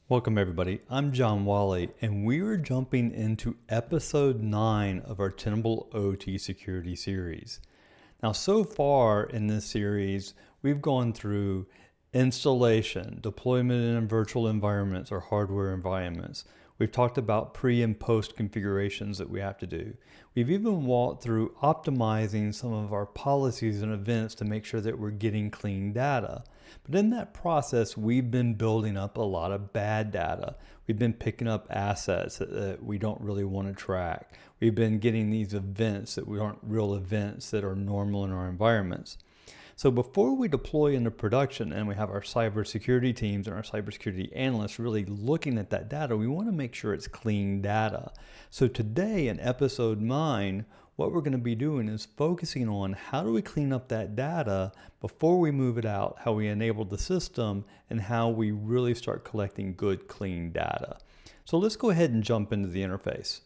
Welcome everybody, I'm John Wally and we are jumping into episode 9 of our Tenable OT security series. Now so far in this series, we've gone through installation, deployment in virtual environments or hardware environments. We've talked about pre and post configurations that we have to do. We've even walked through optimizing some of our policies and events to make sure that we're getting clean data. But in that process, we've been building up a lot of bad data. We've been picking up assets that we don't really want to track. We've been getting these events that aren't real events that are normal in our environments. So before we deploy into production and we have our cybersecurity teams and our cybersecurity analysts really looking at that data, we want to make sure it's clean data. So today in episode 9, what we're going to be doing is focusing on how do we clean up that data before we move it out, how we enable the system, and how we really start collecting good, clean data. So let's go ahead and jump into the interface.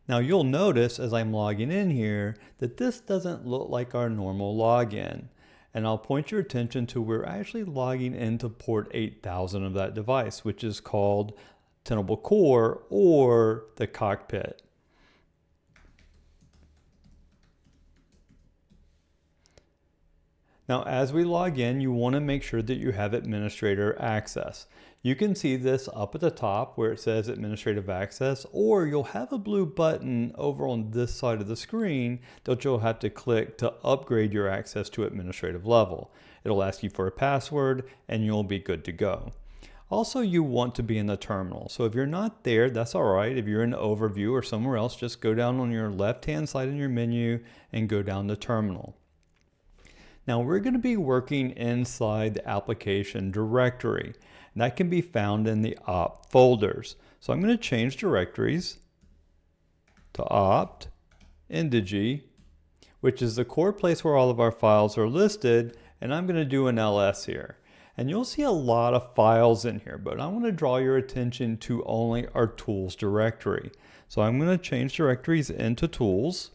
Now you'll notice as I'm logging in here that this doesn't look like our normal login. And I'll point your attention to we're actually logging into port 8000 of that device, which is called Tenable Core or the cockpit. Now, as we log in, you want to make sure that you have administrator access. You can see this up at the top where it says administrative access, or you'll have a blue button over on this side of the screen that you'll have to click to upgrade your access to administrative level. It'll ask you for a password and you'll be good to go. Also, you want to be in the terminal. So if you're not there, that's all right. If you're in overview or somewhere else, just go down on your left-hand side in your menu and go down to terminal. Now we're going to be working inside the application directory, and that can be found in the opt folders. So I'm going to change directories to opt indigy, which is the core place where all of our files are listed, and I'm going to do an ls here. And you'll see a lot of files in here, but I want to draw your attention to only our tools directory. So I'm going to change directories into tools,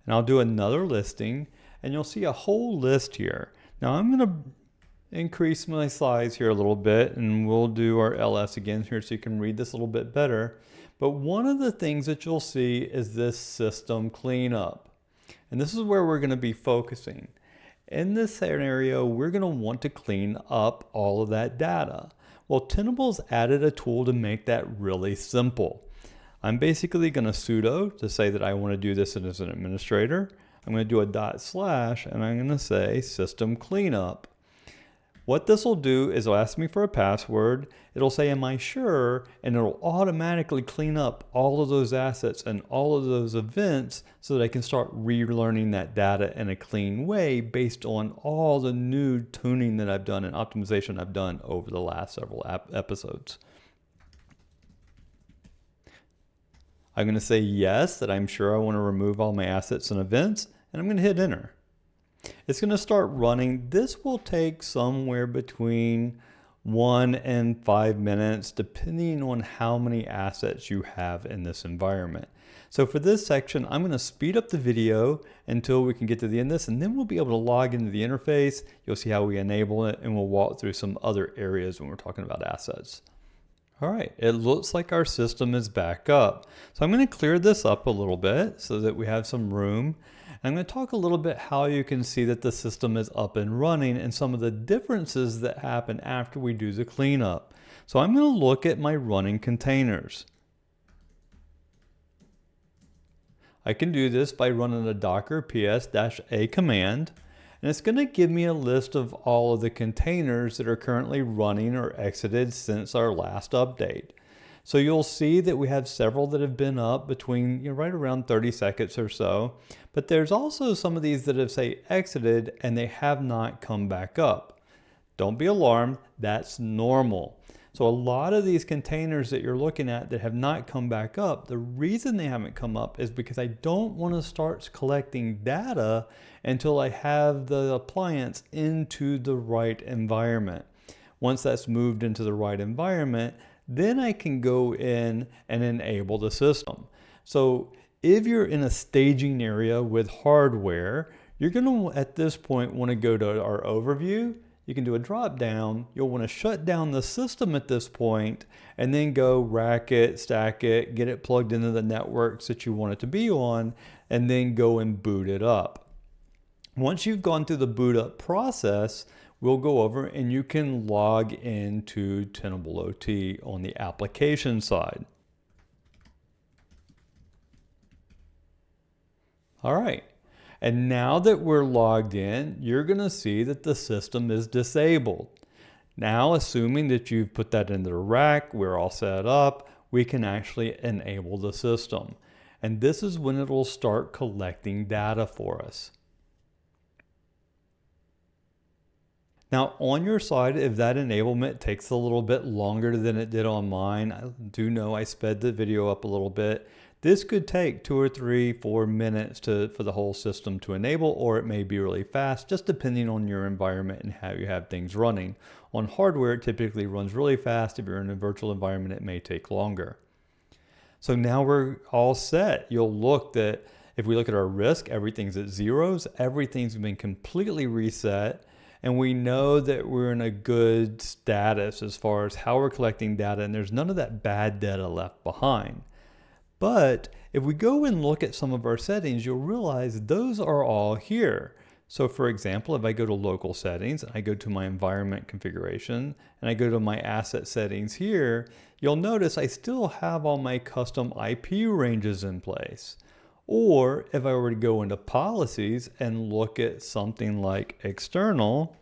and I'll do another listing. And you'll see a whole list here. Now I'm going to increase my size here a little bit and we'll do our ls again here so you can read this a little bit better. But one of the things that you'll see is this system cleanup. And this is where we're going to be focusing. In this scenario, we're going to want to clean up all of that data. Well, Tenable's added a tool to make that really simple. I'm basically going to sudo to say that I want to do this as an administrator. I'm going to do a // and I'm going to say system cleanup. What this will do is it'll ask me for a password. It'll say, am I sure? And it'll automatically clean up all of those assets and all of those events so that I can start relearning that data in a clean way based on all the new tuning that I've done and optimization I've done over the last several episodes. I'm going to say yes, that I'm sure I want to remove all my assets and events, and I'm going to hit enter. It's going to start running. This will take somewhere between 1 and 5 minutes, depending on how many assets you have in this environment. So for this section, I'm going to speed up the video until we can get to the end of this, and then we'll be able to log into the interface. You'll see how we enable it, and we'll walk through some other areas when we're talking about assets. All right, it looks like our system is back up. So I'm going to clear this up a little bit so that we have some room. And I'm going to talk a little bit how you can see that the system is up and running and some of the differences that happen after we do the cleanup. So I'm going to look at my running containers. I can do this by running a docker ps-a command. And it's going to give me a list of all of the containers that are currently running or exited since our last update. So you'll see that we have several that have been up between right around 30 seconds or so. But there's also some of these that have say exited and they have not come back up. Don't be alarmed, that's normal. So a lot of these containers that you're looking at that have not come back up, the reason they haven't come up is because I don't want to start collecting data until I have the appliance into the right environment. Once that's moved into the right environment, then I can go in and enable the system. So if you're in a staging area with hardware, you're going to, at this point, want to go to our overview. you can do a drop down. You'll want to shut down the system at this point and then go rack it, stack it, get it plugged into the networks that you want it to be on, and then go and boot it up. Once you've gone through the boot up process, we'll go over and you can log into Tenable OT on the application side. All right. And now that we're logged in, you're going to see that the system is disabled. Now, assuming that you've put that into the rack, we're all set up, we can actually enable the system. And this is when it will start collecting data for us. Now, on your side, if that enablement takes a little bit longer than it did on mine, I do know I sped the video up a little bit. This could take 2 or 3, 4 minutes for the whole system to enable, or it may be really fast, just depending on your environment and how you have things running. On hardware, it typically runs really fast. If you're in a virtual environment, it may take longer. So now we're all set. You'll look that if we look at our risk, everything's at zeros, everything's been completely reset, and we know that we're in a good status as far as how we're collecting data, and there's none of that bad data left behind. But if we go and look at some of our settings, you'll realize those are all here. So for example, if I go to local settings, I go to my environment configuration, and I go to my asset settings here, you'll notice I still have all my custom IP ranges in place. Or if I were to go into policies and look at something like external,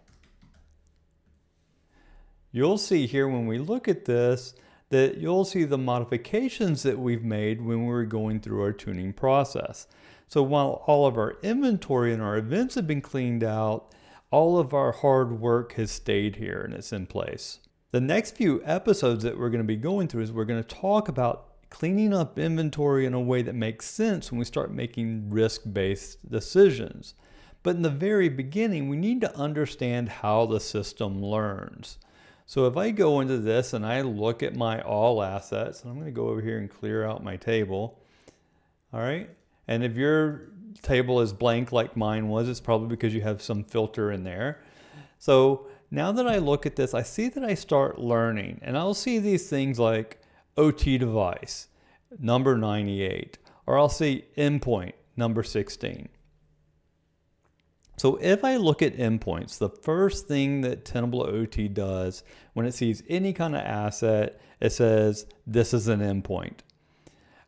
you'll see here when we look at this, that you'll see the modifications that we've made when we were going through our tuning process. So while all of our inventory and our events have been cleaned out, all of our hard work has stayed here and it's in place. The next few episodes that we're going to be going through is we're going to talk about cleaning up inventory in a way that makes sense when we start making risk-based decisions. But in the very beginning, we need to understand how the system learns. So if I go into this and I look at my all assets, and I'm going to go over here and clear out my table. All right. And if your table is blank like mine was, it's probably because you have some filter in there. So now that I look at this, I see that I start learning, and I'll see these things like OT device, number 98, or I'll see endpoint, number 16. So if I look at endpoints, the first thing that Tenable OT does when it sees any kind of asset, it says, this is an endpoint.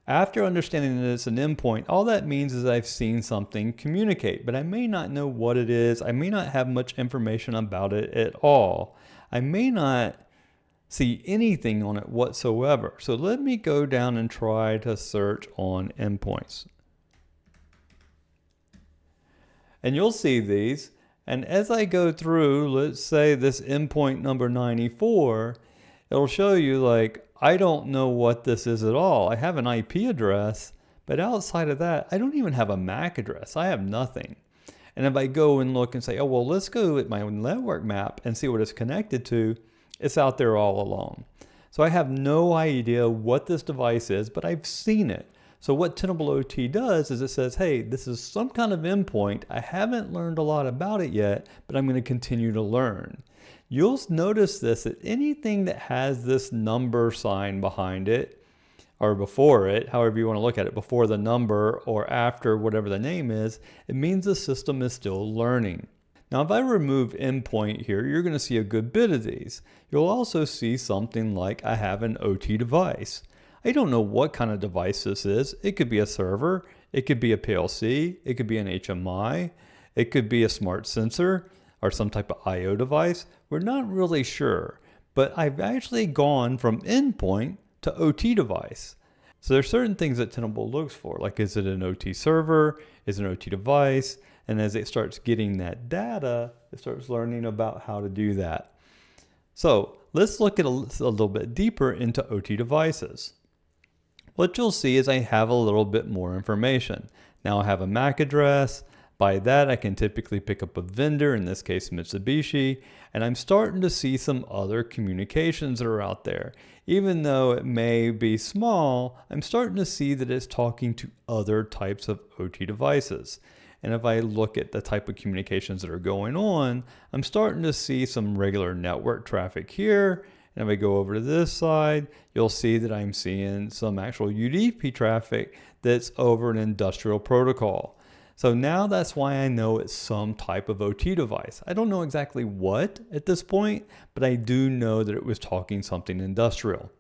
After understanding that it's an endpoint, all that means is I've seen something communicate, but I may not know what it is. I may not have much information about it at all. I may not see anything on it whatsoever. So let me go down and try to search on endpoints. And you'll see these, and as I go through, let's say this endpoint number 94, it'll show you like, I don't know what this is at all. I have an IP address, but outside of that, I don't even have a MAC address. I have nothing. And if I go and look and say, oh, well, let's go at my network map and see what it's connected to, it's out there all alone. So I have no idea what this device is, but I've seen it. So what Tenable OT does is it says, hey, this is some kind of endpoint. I haven't learned a lot about it yet, but I'm going to continue to learn. You'll notice this, that anything that has this number sign behind it, or before it, however you want to look at it, before the number or after whatever the name is, it means the system is still learning. Now, if I remove endpoint here, you're going to see a good bit of these. You'll also see something like I have an OT device. I don't know what kind of device this is. It could be a server, it could be a PLC, it could be an HMI, it could be a smart sensor or some type of IO device. We're not really sure, but I've actually gone from endpoint to OT device. So there's certain things that Tenable looks for, like is it an OT server, is it an OT device? And as it starts getting that data, it starts learning about how to do that. So let's look at a little bit deeper into OT devices. What you'll see is I have a little bit more information. Now I have a MAC address. By that, I can typically pick up a vendor, in this case Mitsubishi, and I'm starting to see some other communications that are out there. Even though it may be small, I'm starting to see that it's talking to other types of OT devices. And if I look at the type of communications that are going on, I'm starting to see some regular network traffic here. And if I go over to this side, you'll see that I'm seeing some actual UDP traffic that's over an industrial protocol. So now that's why I know it's some type of OT device. I don't know exactly what at this point, but I do know that it was talking something industrial.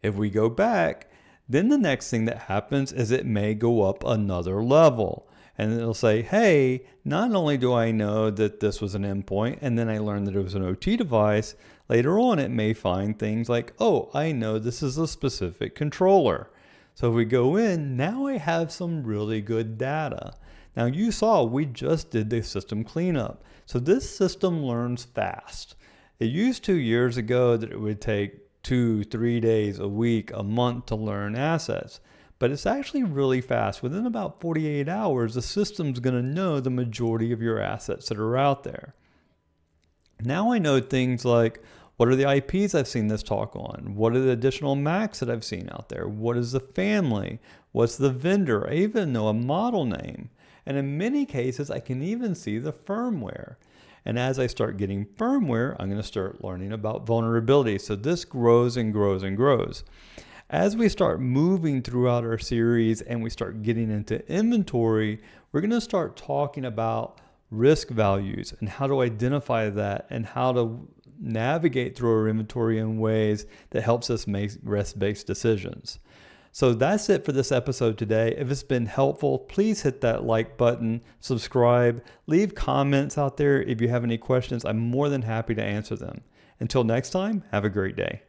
If we go back, then the next thing that happens is it may go up another level. And it'll say, hey, not only do I know that this was an endpoint, and then I learned that it was an OT device, later on it may find things like, oh, I know this is a specific controller. So if we go in, now I have some really good data. Now you saw we just did the system cleanup. So this system learns fast. It used to years ago that it would take 2-3 days, a week, a month to learn assets. But it's actually really fast. Within about 48 hours, the system's going to know the majority of your assets that are out there. Now I know things like, what are the IPs I've seen this talk on? What are the additional Macs that I've seen out there? What is the family? What's the vendor? I even know a model name. And in many cases, I can even see the firmware. And as I start getting firmware, I'm going to start learning about vulnerability. So this grows and grows and grows. As we start moving throughout our series and we start getting into inventory, we're going to start talking about risk values and how to identify that and how to navigate through our inventory in ways that helps us make risk-based decisions. So that's it for this episode today. If it's been helpful, please hit that like button, subscribe, leave comments out there. If you have any questions, I'm more than happy to answer them. Until next time, have a great day.